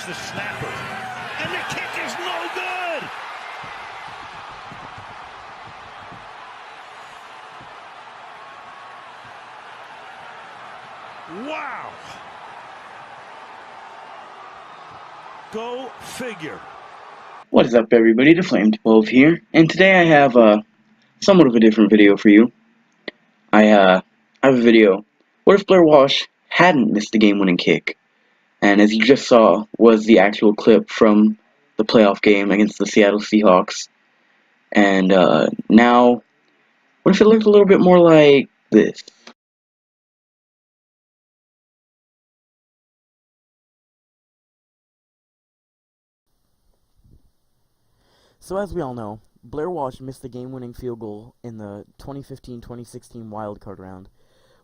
Here's the snapper. And the kick is no good! Wow! Go figure. What is up, everybody? The Flame12 here, and today I have somewhat of a different video for you. I have a video. What if Blair Walsh hadn't missed the game-winning kick? And as you just saw, was the actual clip from the playoff game against the Seattle Seahawks. And now, what if it looked a little bit more like this? So as we all know, Blair Walsh missed the game-winning field goal in the 2015-2016 wildcard round,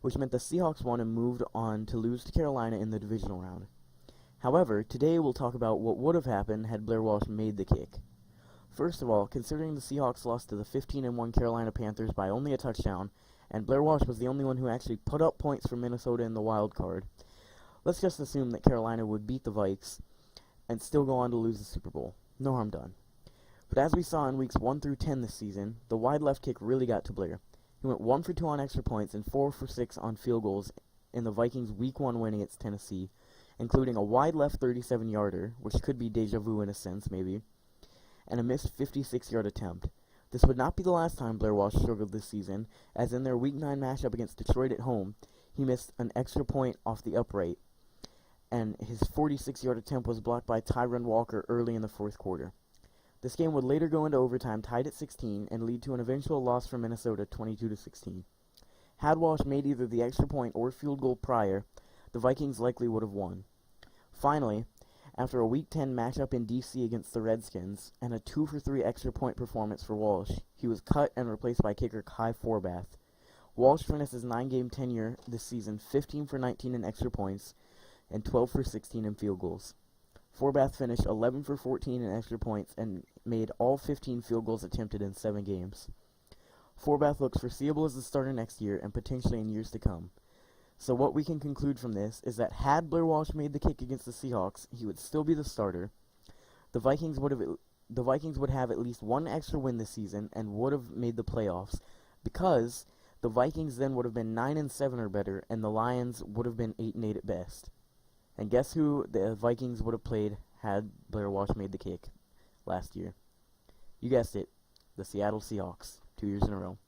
which meant the Seahawks won and moved on to lose to Carolina in the divisional round. However, today we'll talk about what would have happened had Blair Walsh made the kick. First of all, considering the Seahawks lost to the 15-1 Carolina Panthers by only a touchdown, and Blair Walsh was the only one who actually put up points for Minnesota in the wild card, let's just assume that Carolina would beat the Vikes and still go on to lose the Super Bowl. No harm done. But as we saw in weeks 1 through 10 this season, the wide left kick really got to Blair. He went 1 for 2 on extra points and 4 for 6 on field goals in the Vikings' Week 1 win against Tennessee, including a wide left 37-yarder, which could be deja vu in a sense, maybe, and a missed 56-yard attempt. This would not be the last time Blair Walsh struggled this season, as in their Week 9 matchup against Detroit at home, he missed an extra point off the upright, and his 46-yard attempt was blocked by Tyron Walker early in the fourth quarter. This game would later go into overtime tied at 16 and lead to an eventual loss for Minnesota 22-16. Had Walsh made either the extra point or field goal prior, the Vikings likely would have won. Finally, after a Week 10 matchup in D.C. against the Redskins and a 2 for 3 extra point performance for Walsh, he was cut and replaced by kicker Kai Forbath. Walsh finished his 9-game tenure this season 15 for 19 in extra points and 12 for 16 in field goals. Forbath finished 11 for 14 in extra points and made all 15 field goals attempted in 7 games. Forbath looks foreseeable as the starter next year and potentially in years to come. So what we can conclude from this is that had Blair Walsh made the kick against the Seahawks, he would still be the starter. The Vikings would have at least one extra win this season and would have made the playoffs, because the Vikings then would have been 9-7 or better, and the Lions would have been 8-8 at best. And guess who the Vikings would have played had Blair Walsh made the kick last year? You guessed it, the Seattle Seahawks, 2 years in a row.